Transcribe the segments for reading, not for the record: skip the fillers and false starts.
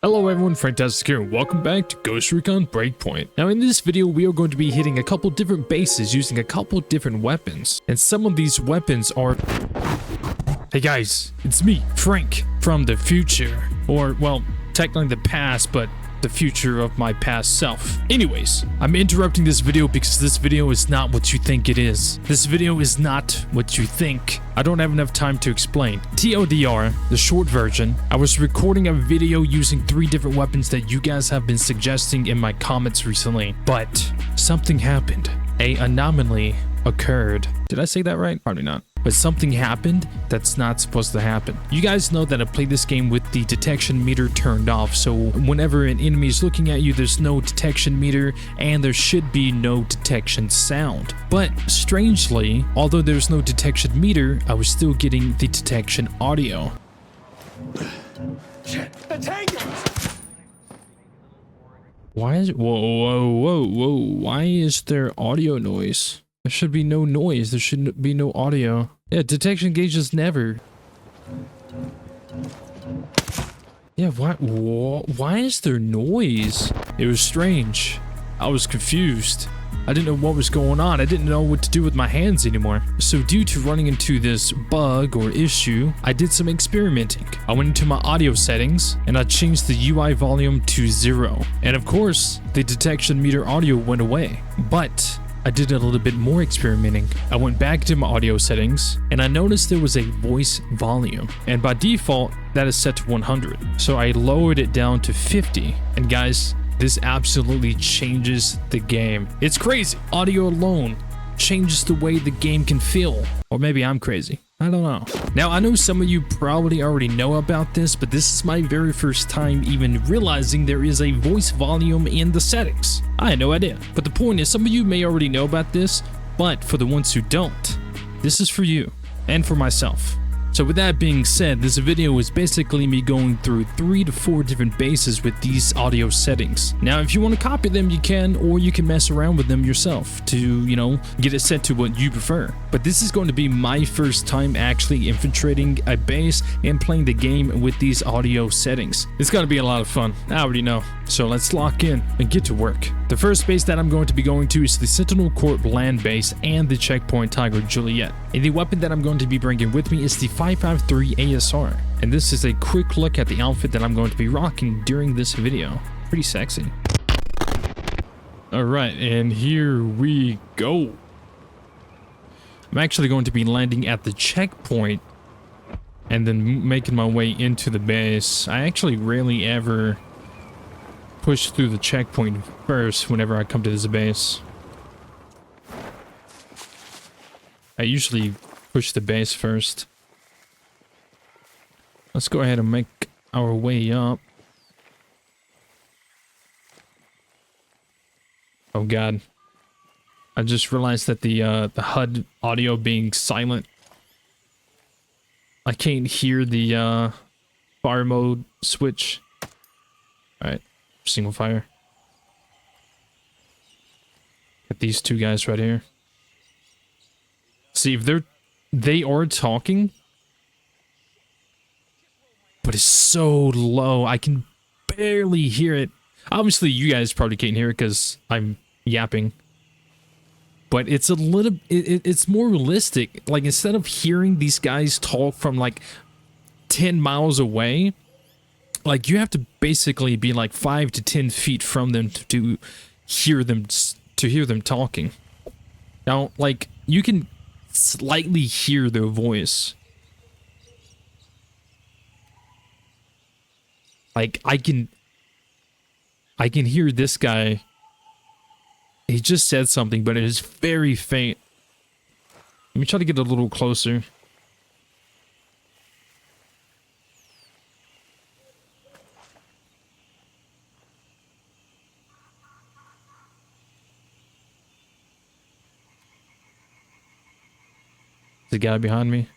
Hello everyone, FrankTastic here, and welcome back to Ghost Recon Breakpoint. Now in this video, we are going to be hitting a couple different bases using a couple different weapons. And some of these weapons are... Hey guys, it's me, Frank, from the future. Or, well, technically the past, but the future of my past self. Anyways, I'm interrupting this video because this video is not what you think it is. This video is not what you think. I don't have enough time to explain. TLDR, the short version, I was recording a video using 3 different weapons that you guys have been suggesting in my comments recently, but something happened. An anomaly occurred. Did I say that right? Probably not. But something happened that's not supposed to happen. You guys know that I play this game with the detection meter turned off, so whenever an enemy is looking at you, there's no detection meter and there should be no detection sound. But strangely, although there's no detection meter, I was still getting the detection audio. Why is... Whoa. Why is there audio noise? There should be no noise. There should be no audio. Yeah, detection gauges never. Yeah, why is there noise? It was strange. I was confused. I didn't know what was going on. I didn't know what to do with my hands anymore. So due to running into this bug or issue, I did some experimenting. I went into my audio settings and I changed the UI volume to 0. And of course, the detection meter audio went away. But I did a little bit more experimenting. I went back to my audio settings and I noticed there was a voice volume, and by default that is set to 100. So I lowered it down to 50, and guys, this absolutely changes the game. It's crazy. Audio alone changes the way the game can feel. Or maybe I'm crazy. I don't know. Now, I know some of you probably already know about this, but this is my very first time even realizing there is a voice volume in the settings. I had no idea. But the point is, some of you may already know about this, but for the ones who don't, this is for you and for myself. So with that being said, this video is basically me going through 3 to 4 different bases with these audio settings. Now, if you want to copy them, you can, or you can mess around with them yourself to, you know, get it set to what you prefer. But this is going to be my first time actually infiltrating a base and playing the game with these audio settings. It's going to be a lot of fun. I already know. So let's lock in and get to work. The first base that I'm going to be going to is the Sentinel Corp land base and the Checkpoint Tiger Juliet. And the weapon that I'm going to be bringing with me is the 5.53 ASR. And this is a quick look at the outfit that I'm going to be rocking during this video. Pretty sexy. Alright, and here we go. I'm actually going to be landing at the checkpoint and then making my way into the base. I actually rarely ever push through the checkpoint first whenever I come to this base. I usually push the base first. Let's go ahead and make our way up. Oh god. I just realized that the HUD audio being silent, I can't hear the fire mode switch. Alright, single fire. Got these 2 guys right here. See, if they are talking, but it's so low, I can barely hear it. Obviously, you guys probably can't hear it because I'm yapping. But it's a little, it's more realistic. Like, instead of hearing these guys talk from like 10 miles away, like you have to basically be like 5 to 10 feet from them to hear them talking. Now, like, you can slightly hear their voice. Like, I can hear this guy. He just said something, but it is very faint. Let me try to get a little closer. The guy behind me.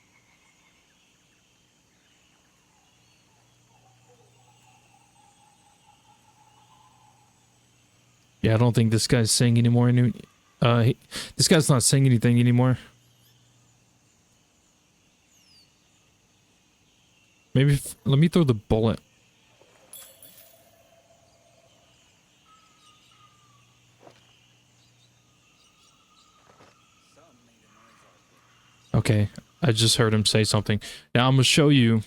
Yeah, I don't think this guy's saying anymore. This guy's not saying anything anymore. Maybe let me throw the bullet. Okay, I just heard him say something. Now I'm gonna show you.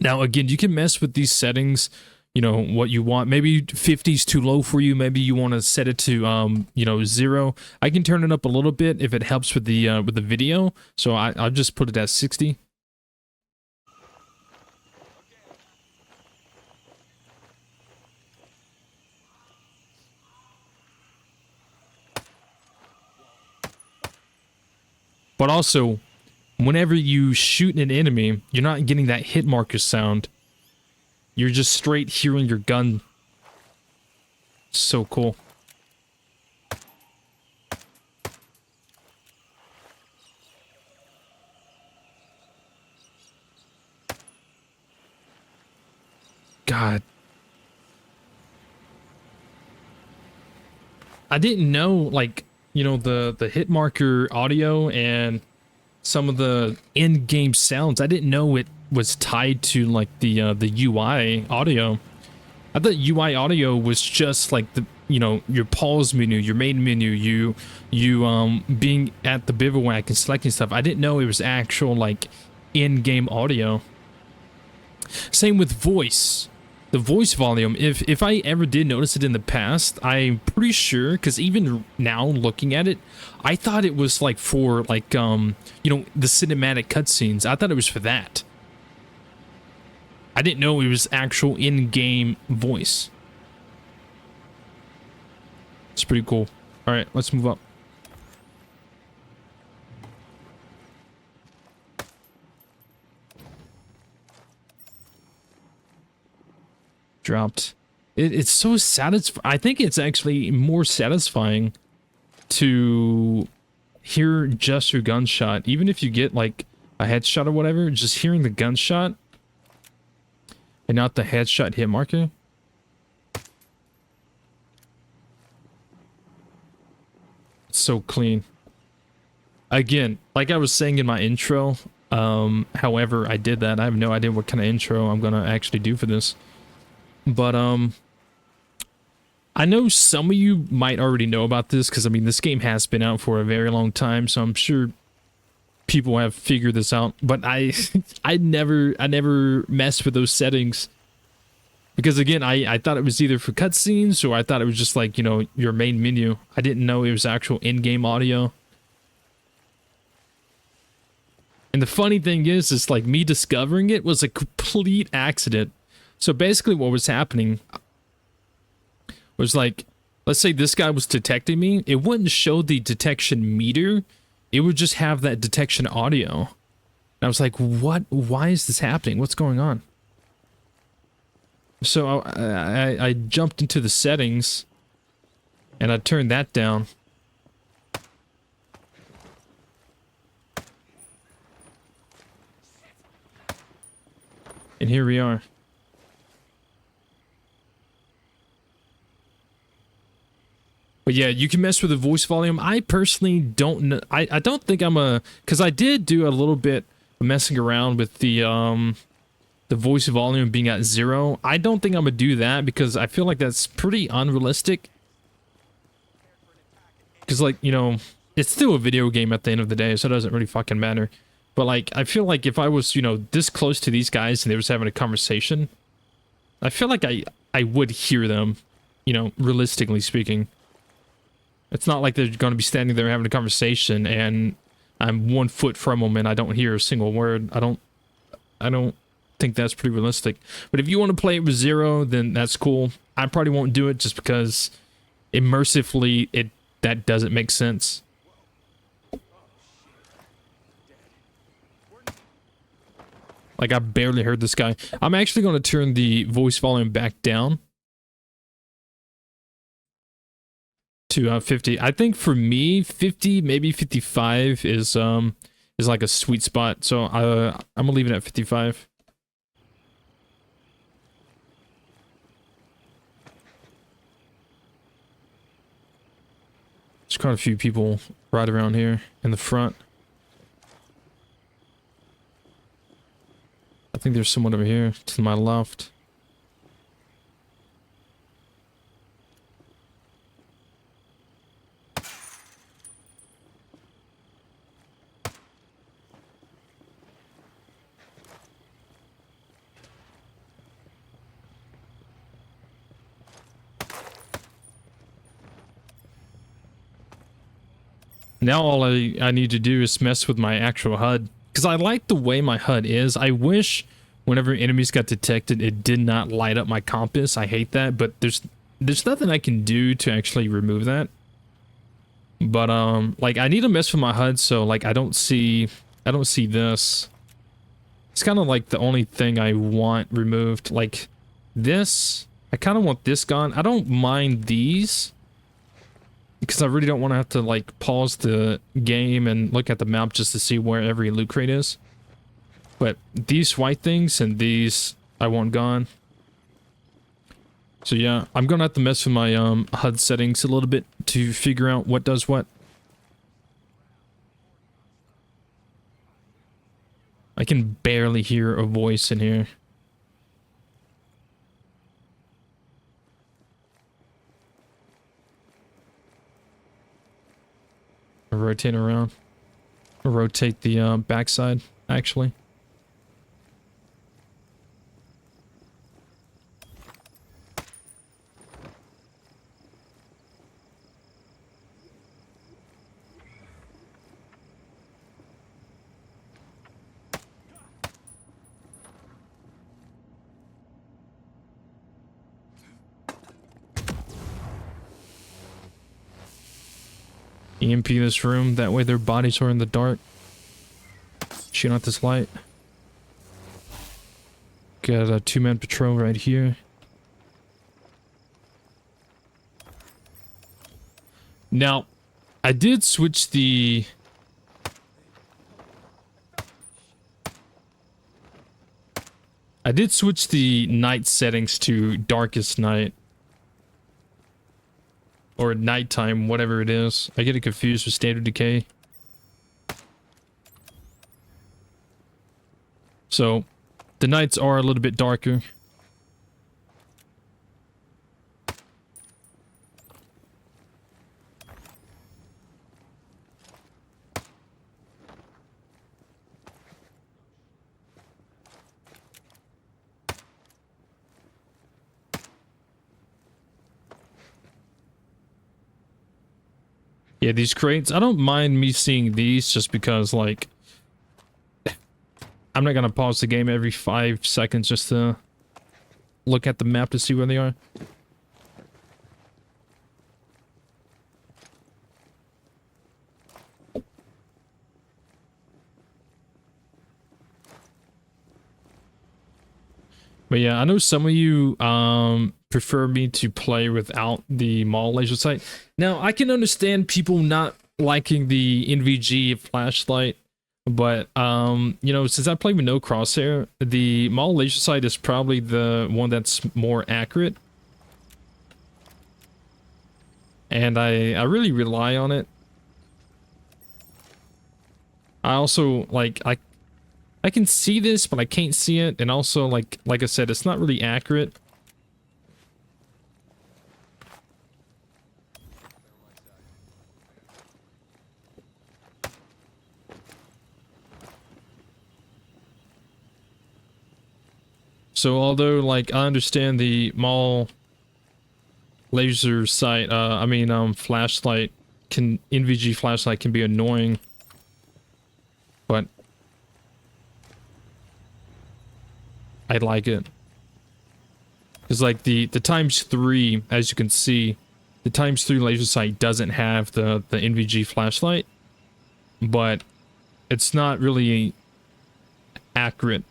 Now again, you can mess with these settings, you know, what you want. Maybe 50 is too low for you. Maybe you want to set it to you know, 0. I can turn it up a little bit if it helps with the video. So I'll just put it at 60. But also, whenever you shoot an enemy, you're not getting that hit marker sound. You're just straight hearing your gun. So cool. God. I didn't know, like, you know, the hit marker audio and some of the in-game sounds. I didn't know it was tied to like the UI audio. I thought UI audio was just like the, you know, your pause menu, your main menu, you being at the bivouac and selecting stuff. I didn't know it was actual like in-game audio. Same with voice. The voice volume, if I ever did notice it in the past, I'm pretty sure, because even now looking at it, I thought it was like for like, you know, the cinematic cutscenes. I thought it was for that. I didn't know it was actual in-game voice. It's pretty cool. All right, let's move up. Dropped. It's so satisfying. I think it's actually more satisfying to hear just your gunshot, even if you get like a headshot or whatever. Just hearing the gunshot and not the headshot hit marker. It's so clean. Again, like I was saying in my intro, however I did that, I have no idea what kind of intro I'm gonna actually do for this. But I know some of you might already know about this, because I mean this game has been out for a very long time, so I'm sure people have figured this out. But I never messed with those settings, because again I thought it was either for cutscenes, or I thought it was just like, you know, your main menu. I didn't know it was actual in-game audio. And the funny thing is like me discovering it was a complete accident. So basically what was happening was like, let's say this guy was detecting me. It wouldn't show the detection meter. It would just have that detection audio. And I was like, what? Why is this happening? What's going on? So I jumped into the settings and I turned that down. And here we are. But yeah, you can mess with the voice volume. I personally don't know. I don't think I'm because I did do a little bit of messing around with the voice volume being at 0. I don't think I'm gonna do that, because I feel like that's pretty unrealistic. Because like, you know, it's still a video game at the end of the day, so it doesn't really fucking matter. But like, I feel like if I was, you know, this close to these guys and they was having a conversation, I feel like I would hear them, you know, realistically speaking. It's not like they're going to be standing there having a conversation and I'm 1 foot from them and I don't hear a single word. I don't think that's pretty realistic. But if you want to play it with 0, then that's cool. I probably won't do it just because immersively that doesn't make sense. Like, I barely heard this guy. I'm actually going to turn the voice volume back down to 50. I think for me, 50, maybe 55 is like a sweet spot. So I'm gonna leave it at 55. There's quite a few people right around here in the front. I think there's someone over here to my left. Now all I need to do is mess with my actual HUD. Because I like the way my HUD is. I wish whenever enemies got detected, it did not light up my compass. I hate that, but there's nothing I can do to actually remove that. But like I need to mess with my HUD so like I don't see this. It's kind of like the only thing I want removed. Like this, I kind of want this gone. I don't mind these because I really don't want to have to like pause the game and look at the map just to see where every loot crate is. But these white things and these I want gone. So yeah, I'm gonna have to mess with my HUD settings a little bit to figure out what does what. I can barely hear a voice in here. I'll rotate around. I'll rotate the backside, actually. EMP this room, that way their bodies are in the dark. Shoot out this light. Got a 2-man patrol right here. Now, I did switch the... night settings to darkest night. Or nighttime, whatever it is. I get it confused with standard decay. So, the nights are a little bit darker. Yeah, these crates, I don't mind me seeing these just because, like, I'm not gonna pause the game every 5 seconds just to look at the map to see where they are. But yeah, I know some of you prefer me to play without the mall laser sight. Now, I can understand people not liking the NVG flashlight, but you know, since I play with no crosshair, the mall laser sight is probably the one that's more accurate. And I really rely on it. I also like I can see this, but I can't see it, and also like I said, it's not really accurate. So although like I understand the mall laser sight, flashlight can NVG flashlight can be annoying, but I like it. Because like the ×3, as you can see, the ×3 laser sight doesn't have the NVG flashlight, but it's not really accurate.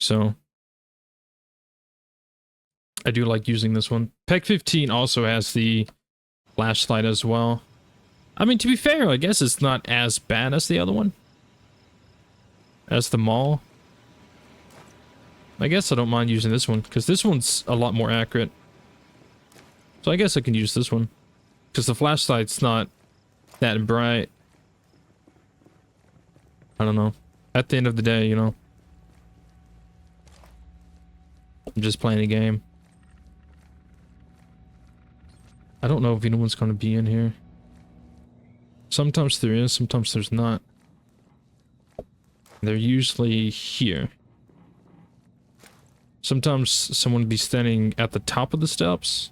So I do like using this one. PEC 15 also has the flashlight as well. I mean, to be fair, I guess it's not as bad as the other one. As the mall. I guess I don't mind using this one, because this one's a lot more accurate. So I guess I can use this one. Because the flashlight's not that bright. I don't know. At the end of the day, you know. I'm just playing a game. I don't know if anyone's going to be in here. Sometimes there is, sometimes there's not. They're usually here. Sometimes someone would be standing at the top of the steps.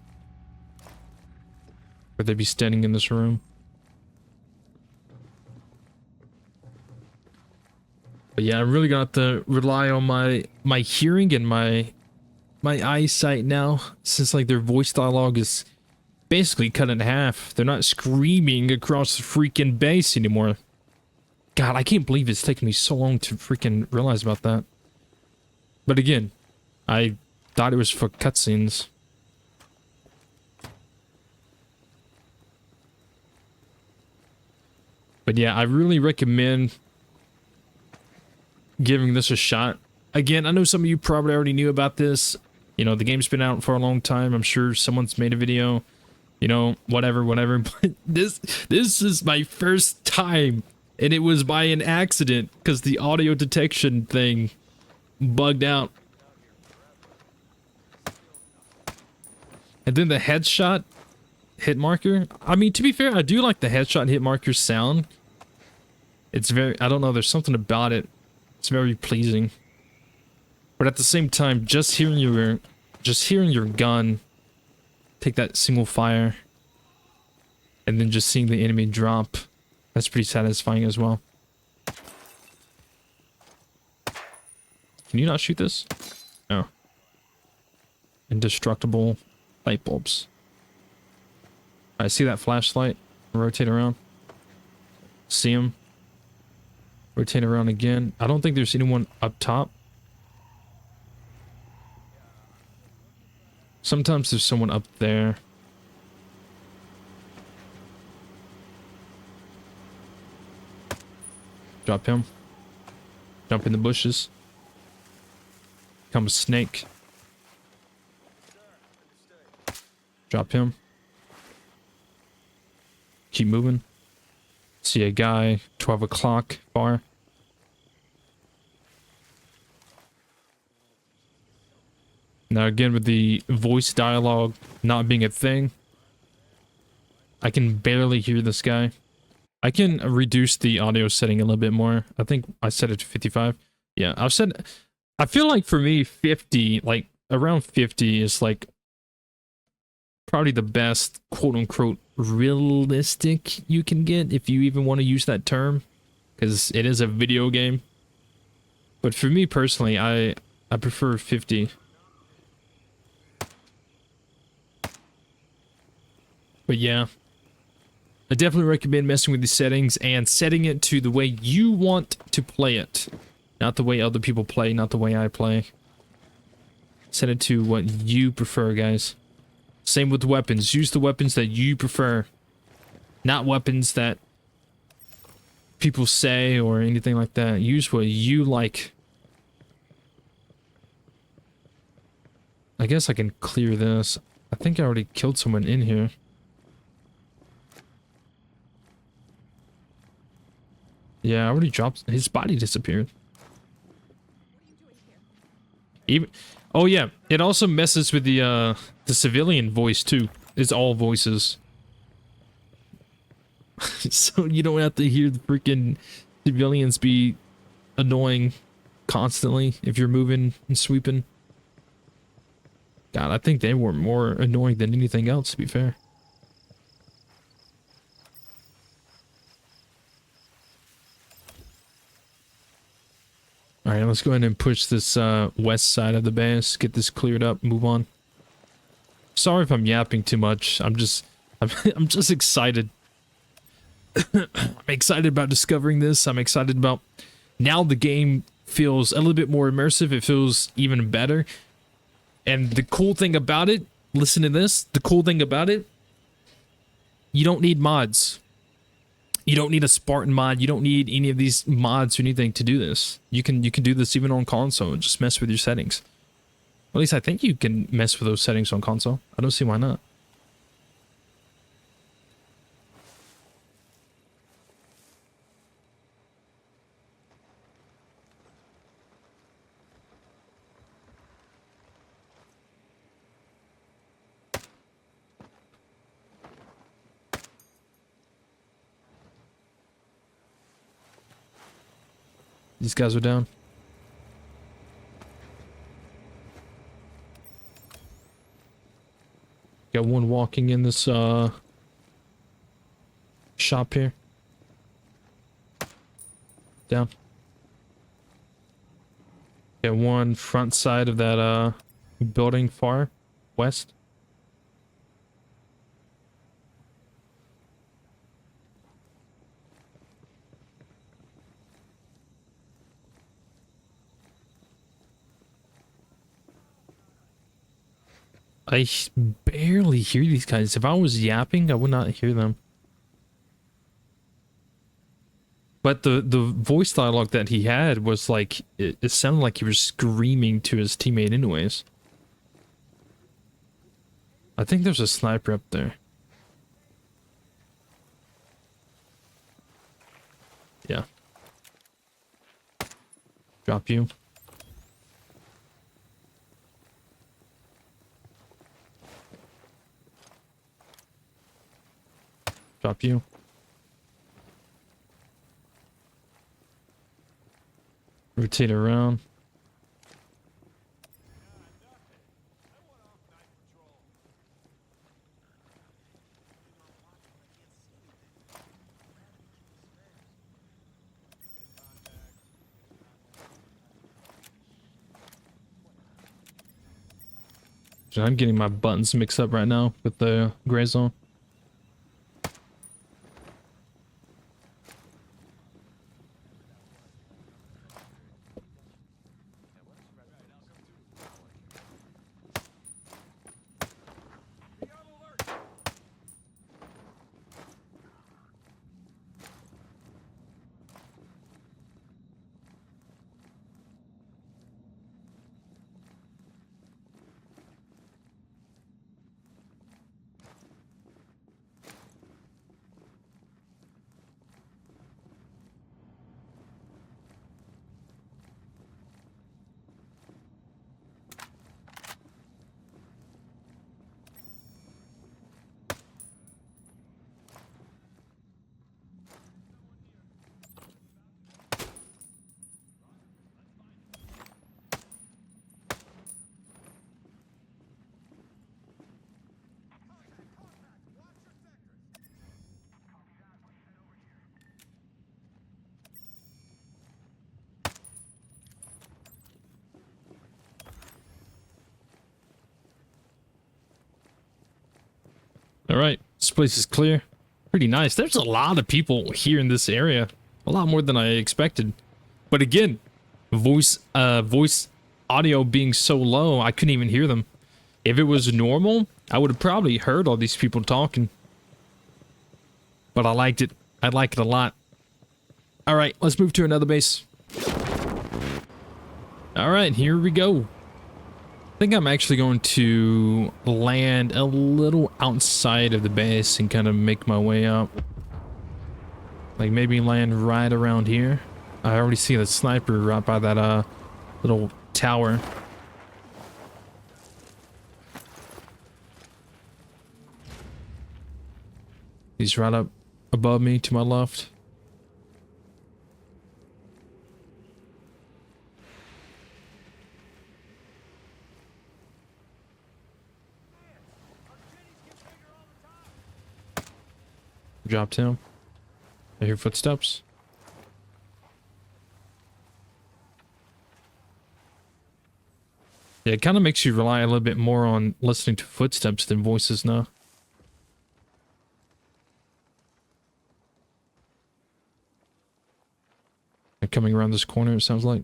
Or they'd be standing in this room. But yeah, I'm really gonna have to rely on my hearing and my eyesight now, since like their voice dialogue is basically cut in half. They're not screaming across the freaking base anymore. God, I can't believe it's taken me so long to freaking realize about that. But again, I thought it was for cutscenes. But yeah, I really recommend giving this a shot. Again, I know some of you probably already knew about this. You know, the game's been out for a long time. I'm sure someone's made a video, you know, whatever. But this is my first time, and it was by an accident because the audio detection thing bugged out. And then the headshot hit marker. I mean, to be fair, I do like the headshot hit marker sound. It's very, I don't know, there's something about it. It's very pleasing. But at the same time, just hearing your gun take that single fire and then just seeing the enemy drop, that's pretty satisfying as well. Can you not shoot this? No. Indestructible light bulbs. I see that flashlight. Rotate around. See him. Rotate around again. I don't think there's anyone up top. Sometimes there's someone up there. Drop him. Jump in the bushes. Come a snake. Drop him. Keep moving. See a guy, 12 o'clock bar. Now again, with the voice dialogue not being a thing, I can barely hear this guy. I can reduce the audio setting a little bit more. I think I set it to 55. Yeah, I feel like for me, 50, like around 50 is like probably the best quote unquote realistic you can get, if you even want to use that term, because it is a video game. But for me personally, I prefer 50. But yeah, I definitely recommend messing with the settings and setting it to the way you want to play it. Not the way other people play, not the way I play. Set it to what you prefer, guys. Same with weapons. Use the weapons that you prefer. Not weapons that people say or anything like that. Use what you like. I guess I can clear this. I think I already killed someone in here. Yeah, I already dropped. His body disappeared. Even, oh yeah, it also messes with the civilian voice too. It's all voices. So you don't have to hear the freaking civilians be annoying constantly if you're moving and sweeping. God, I think they were more annoying than anything else, to be fair. Alright, let's go ahead and push this west side of the base, get this cleared up, move on. Sorry if I'm yapping too much. I'm just excited. I'm excited about discovering this. I'm excited about now the game feels a little bit more immersive. It feels even better. And the cool thing about it, listen to this, the cool thing about it, you don't need mods. You don't need a Spartan mod. You don't need any of these mods or anything to do this. You can do this even on console and just mess with your settings. At least I think you can mess with those settings on console. I don't see why not. These guys are down. Got one walking in this shop here. Down. Get one front side of that building far west. I barely hear these guys. If I was yapping, I would not hear them. But the voice dialogue that he had was like, it sounded like he was screaming to his teammate anyways. I think there's a sniper up there. Yeah. Drop you. Drop you. Rotate around. I'm getting my buttons mixed up right now with the gray zone. All right, this place is clear. Pretty nice. There's a lot of people here in this area. A lot more than I expected. But again, voice audio being so low, I couldn't even hear them. If it was normal, I would have probably heard all these people talking. But I liked it. I like it a lot. All right, let's move to another base. All right, here we go. I think I'm actually going to land a little outside of the base and kind of make my way up. Like maybe land right around here. I already see the sniper right by that little tower. He's right up above me to my left. Dropped him. I hear footsteps. Yeah, it kind of makes you rely a little bit more on listening to footsteps than voices now. They're coming around this corner, it sounds like.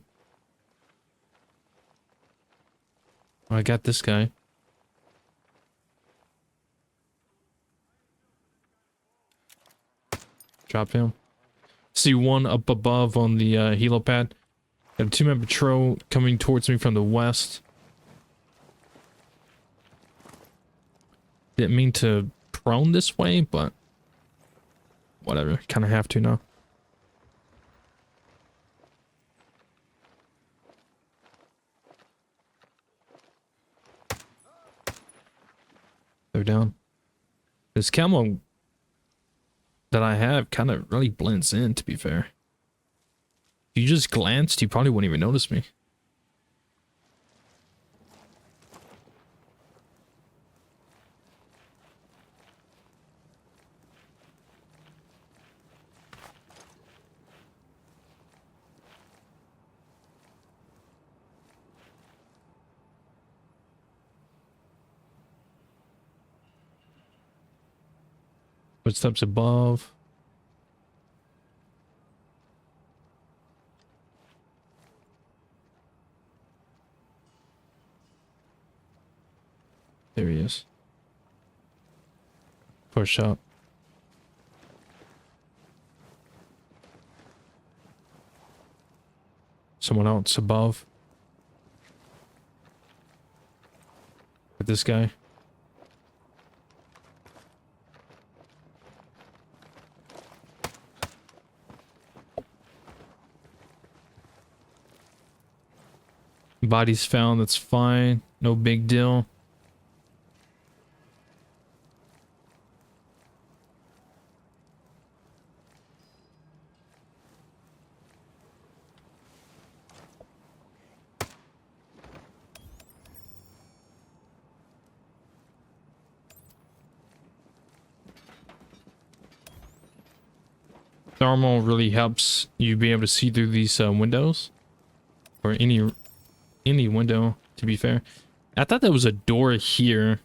Oh, I got this guy. Drop him. See one up above on the helipad. Got a two-man patrol coming towards me from the west. Didn't mean to prone this way, but whatever. Kind of have to now. They're down. This camo that I have kind of really blends in, to be fair. If you just glanced, you probably wouldn't even notice me. Footsteps above. There he is. Push up. Someone else above. With this guy. Bodies found, that's fine. No big deal. Thermal really helps you be able to see through these windows, or any window, to be fair. I thought there was a door here.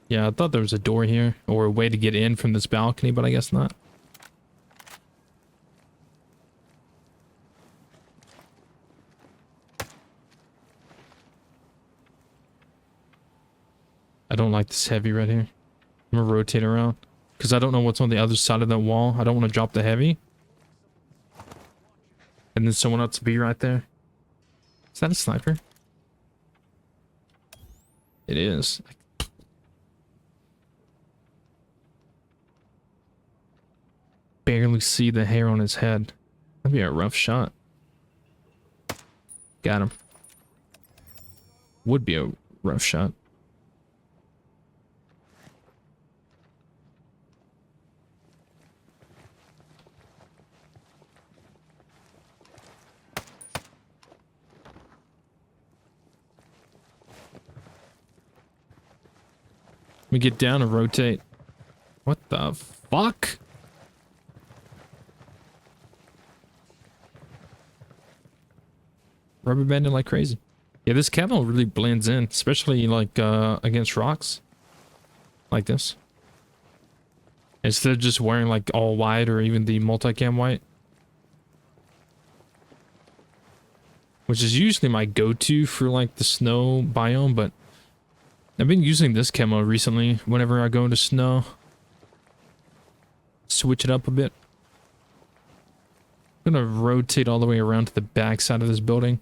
Yeah, I thought there was a door here, or a way to get in from this balcony, but I guess not. I don't like this heavy right here. I'm gonna rotate around. Because I don't know what's on the other side of that wall. I don't want to drop the heavy. And then someone else to be right there. Is that a sniper? It is. Barely see the hair on his head. That'd be a rough shot. Got him. Would be a rough shot. Let me get down and rotate. What the fuck? Rubber banding like crazy. Yeah, this camo really blends in, especially like against rocks. Like this. Instead of just wearing like all white or even the multicam white. Which is usually my go-to for like the snow biome, but I've been using this camo recently whenever I go into snow. Switch it up a bit. I'm gonna rotate all the way around to the back side of this building.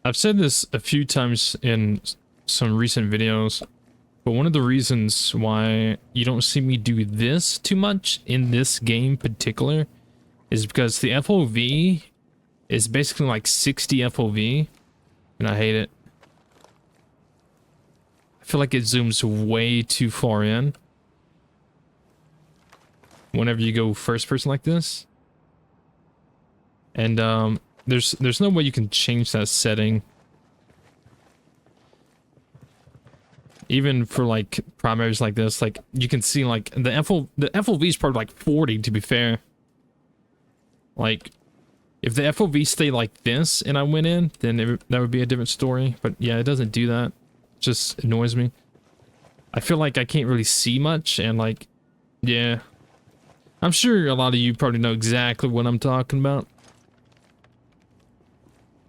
I've said this a few times in some recent videos, but one of the reasons why you don't see me do this too much in this game in particular is because the FOV is basically like 60 FOV, and I hate it. I feel like it zooms way too far in whenever you go first person like this. And there's no way you can change that setting. Even for like primaries like this, like you can see like the FOV is probably like 40 to be fair. Like if the FOV stayed like this and I went in, then that would be a different story. But yeah, it doesn't do that. It just annoys me. I feel like I can't really see much, and like, yeah. I'm sure a lot of you probably know exactly what I'm talking about.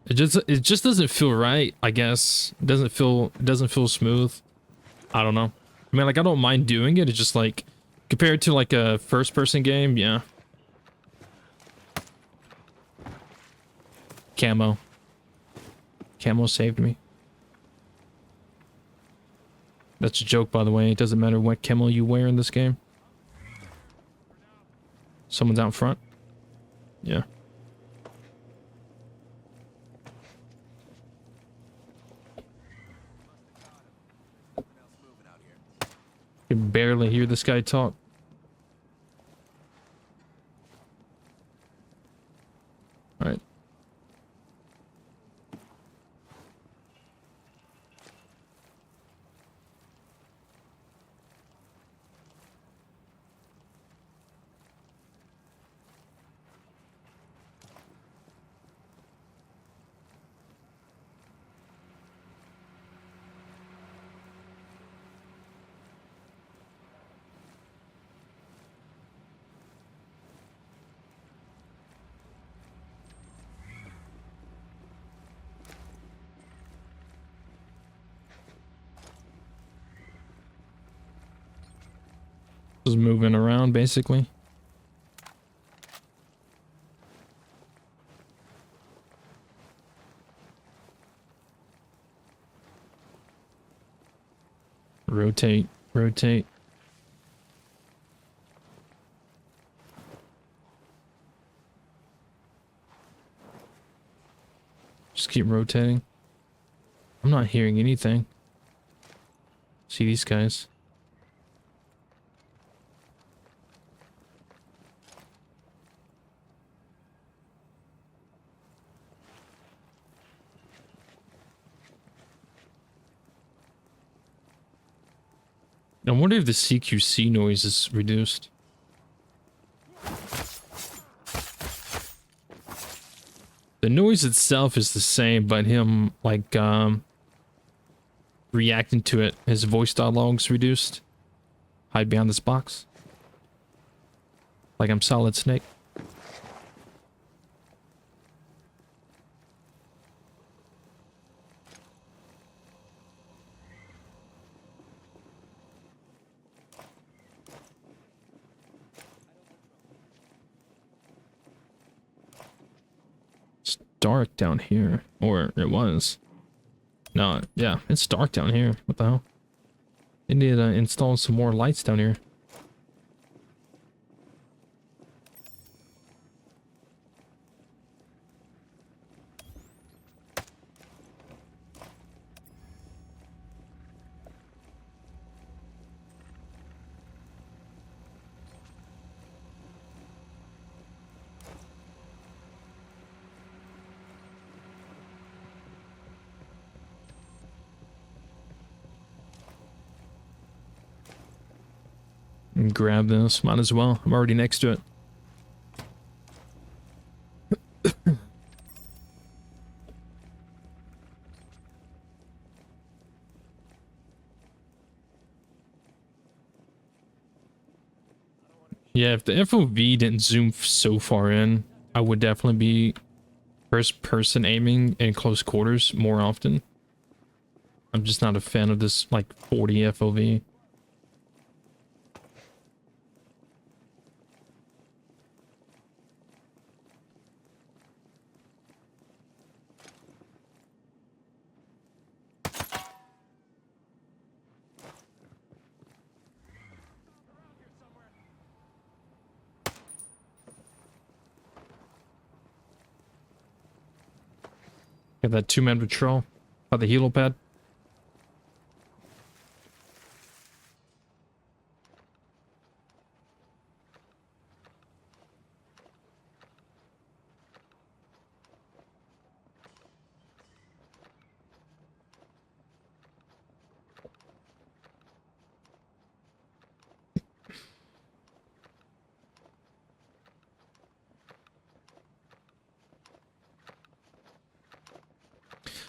It just doesn't feel right, I guess. It doesn't feel smooth. I don't know. I mean, like, I don't mind doing it. It's just like compared to like a first person game, yeah. Camo saved me. That's a joke, by the way. It doesn't matter what camo you wear in this game. Someone's out front. Yeah. can barely hear this guy talk. All right. Just moving around, basically. Rotate, rotate. Just keep rotating. I'm not hearing anything. See these guys. I wonder if the CQC noise is reduced. The noise itself is the same, but him, like, reacting to it, his voice dialogue's reduced. Hide behind this box. Like I'm Solid Snake. Dark down here, or it was. No, yeah, it's dark down here. What the hell? They need to install some more lights down here. And grab this, might as well. I'm already next to it. Yeah, if the FOV didn't zoom so far in, I would definitely be first person aiming in close quarters more often. I'm just not a fan of this like 40 FOV. Got that 2-man patrol by the helo pad.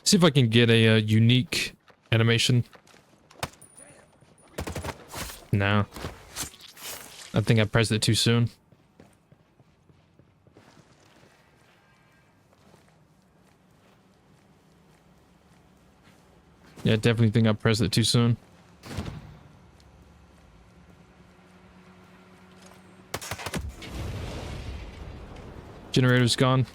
See if I can get a unique animation. No. I think I pressed it too soon. Yeah, definitely think I pressed it too soon. Generator's gone.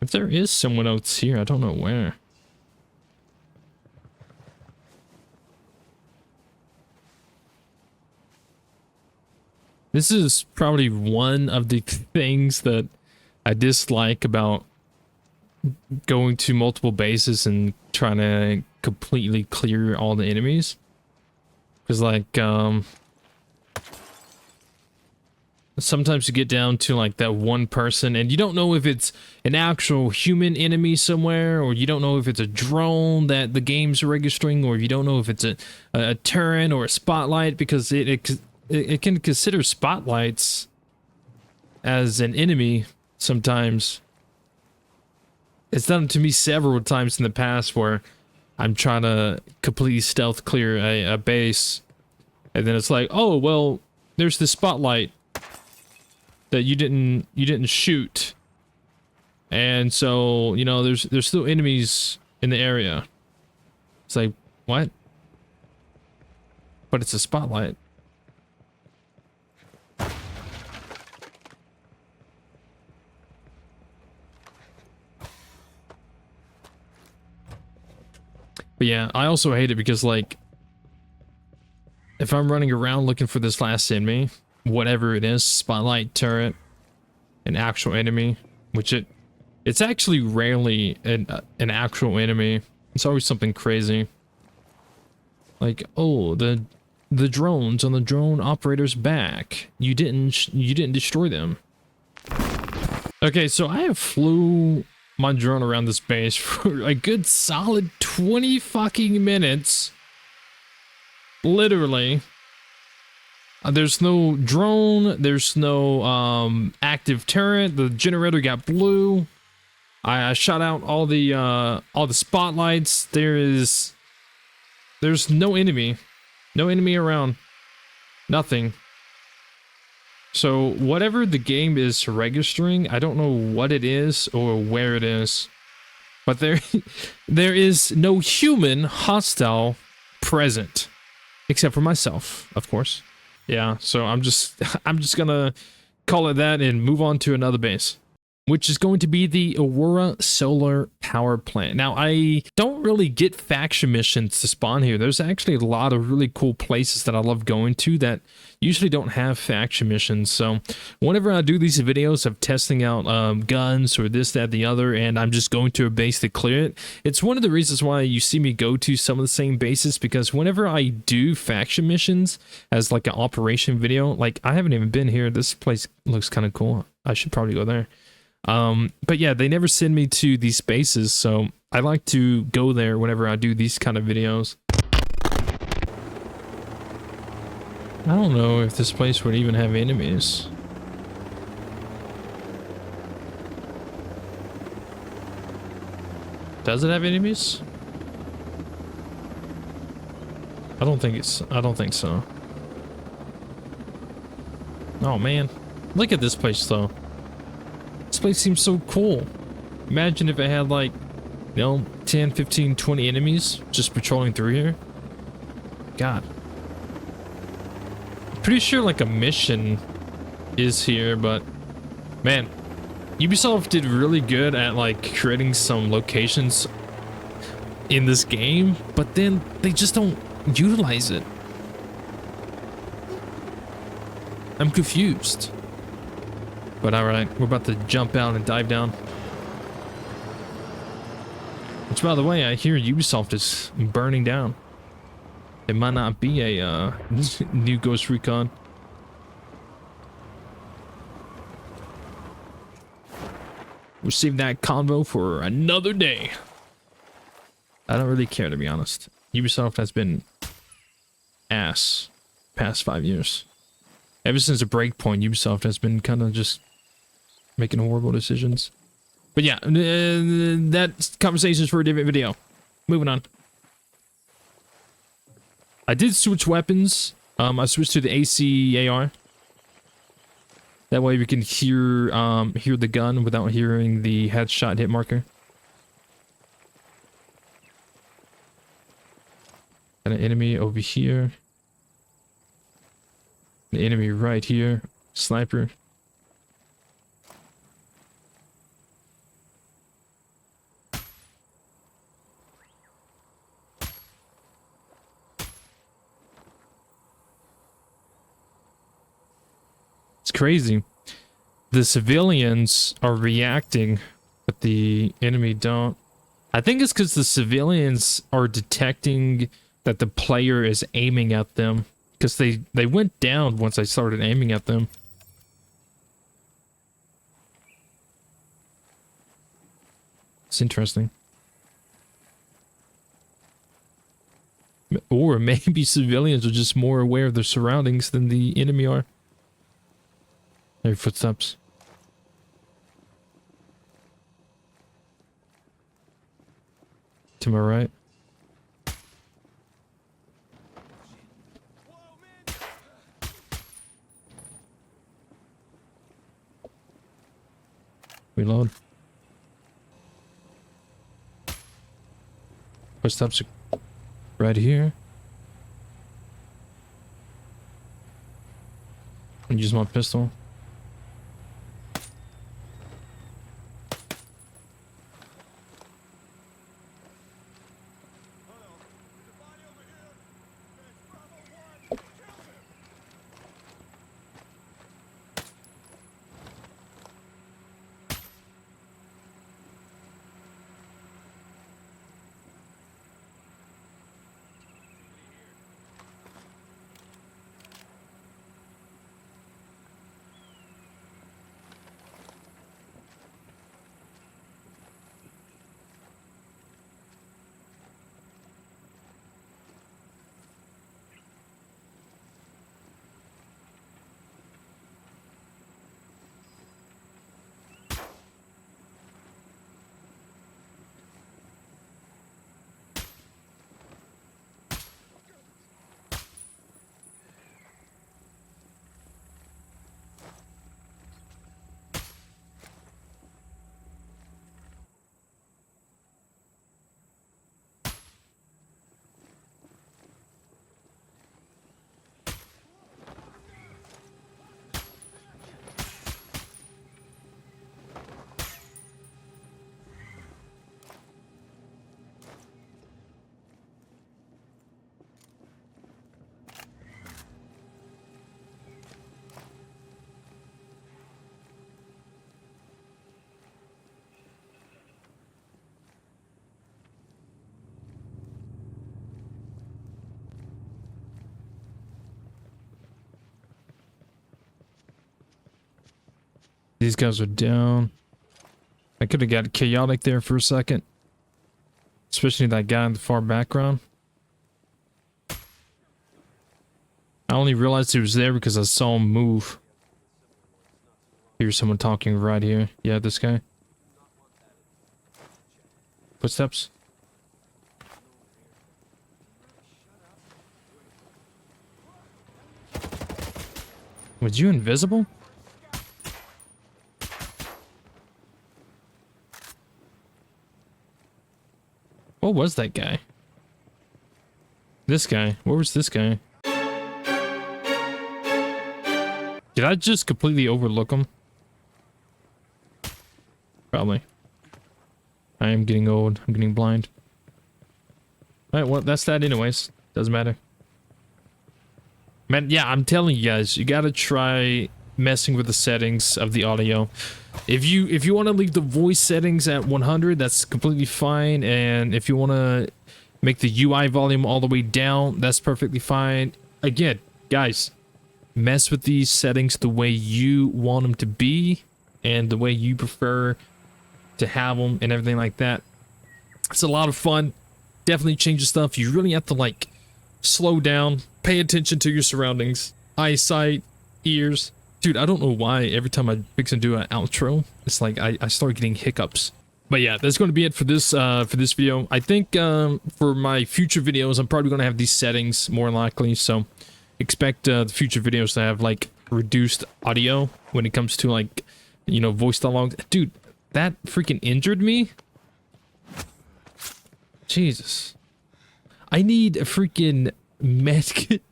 If there is someone else here, I don't know where. This is probably one of the things that I dislike about going to multiple bases and trying to completely clear all the enemies. Because like, sometimes you get down to like that one person and you don't know if it's an actual human enemy somewhere, or you don't know if it's a drone that the game's registering, or you don't know if it's a turret or a spotlight, because it can consider spotlights as an enemy sometimes. It's done to me several times in the past where I'm trying to completely stealth clear a base, and then it's like, oh well, there's the spotlight that you didn't shoot, and so you know there's still enemies in the area. It's like, what? But it's a spotlight. But yeah, I also hate it because, like, if I'm running around looking for this last enemy, whatever it is, spotlight, turret, an actual enemy, which it's actually rarely an actual enemy. It's always something crazy. Like, oh, the drones on the drone operator's back. You didn't destroy them. Okay, so I have flew my drone around this base for a good solid 20 fucking minutes. Literally. There's no drone, there's no active turret, the generator got blue. I shot out all the spotlights. There's no enemy. No enemy around. Nothing. So whatever the game is registering, I don't know what it is or where it is, but there is no human hostile present, except for myself, of course. Yeah, so I'm just gonna call it that and move on to another base, which is going to be the Aurora Solar Power Plant. Now, I don't really get faction missions to spawn here. There's actually a lot of really cool places that I love going to that usually don't have faction missions. So whenever I do these videos of testing out guns or this, that, the other, and I'm just going to a base to clear it, it's one of the reasons why you see me go to some of the same bases, because whenever I do faction missions as like an operation video, like I haven't even been here. This place looks kind of cool. I should probably go there. But yeah, they never send me to these bases, so I like to go there whenever I do these kind of videos. I don't know if this place would even have enemies. Does it have enemies? I don't think so. Oh man, look at this place though. This place seems so cool. Imagine if it had like, you know, 10, 15, 20 enemies just patrolling through here. God. Pretty sure like a mission is here, but man, Ubisoft did really good at like creating some locations in this game, but then they just don't utilize it. I'm confused. But alright, we're about to jump out and dive down. Which, by the way, I hear Ubisoft is burning down. It might not be a new Ghost Recon. We'll save that convo for another day. I don't really care, to be honest. Ubisoft has been ass past 5 years. Ever since the Breakpoint, Ubisoft has been kind of just making horrible decisions. But yeah, that conversation is for a different video. Moving on. I did switch weapons. I switched to the ACAR. That way we can hear the gun without hearing the headshot hit marker. Got an enemy over here. An enemy right here. Sniper. It's crazy. The civilians are reacting, but the enemy don't. I think it's because the civilians are detecting that the player is aiming at them, because they went down once I started aiming at them. It's interesting. Or maybe civilians are just more aware of their surroundings than the enemy are. There are footsteps. To my right. Reload. Footsteps right here. And use my pistol. These guys are down. I could have got chaotic there for a second. Especially that guy in the far background. I only realized he was there because I saw him move. Here's someone talking right here. Yeah, this guy. Footsteps. Was you invisible? What was that guy? This guy. Where was this guy? Did I just completely overlook him? Probably. I am getting old. I'm getting blind. Alright, well, that's that anyways. Doesn't matter. Man, yeah, I'm telling you guys, you gotta try messing with the settings of the audio. If you want to leave the voice settings at 100, that's completely fine. And if you want to make the UI volume all the way down, that's perfectly fine. Again, guys, mess with these settings the way you want them to be and the way you prefer to have them and everything like that. It's a lot of fun. Definitely changes stuff. You really have to like slow down, pay attention to your surroundings, eyesight, ears. Dude, I don't know why every time I fix and do an outro, it's like I start getting hiccups. But yeah, that's going to be it for this video. I think for my future videos, I'm probably going to have these settings more likely. So expect the future videos to have like reduced audio when it comes to like, you know, voice dialogue. Dude, that freaking injured me. Jesus. I need a freaking medkit.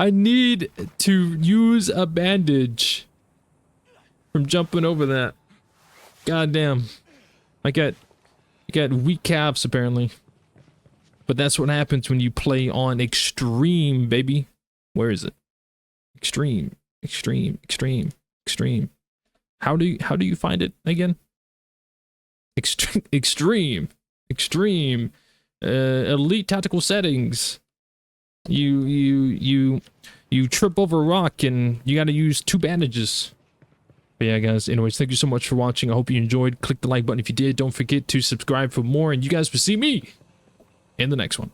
I need to use a bandage from jumping over that. God damn. I got weak calves apparently. But that's what happens when you play on extreme, baby. Where is it? Extreme, extreme, extreme. Extreme. How do you find it again? Extreme. Elite tactical settings. You trip over a rock and you gotta use 2 bandages. But yeah, guys, anyways, thank you so much for watching. I hope you enjoyed. Click the like button if you did. Don't forget to subscribe for more, and you guys will see me in the next one.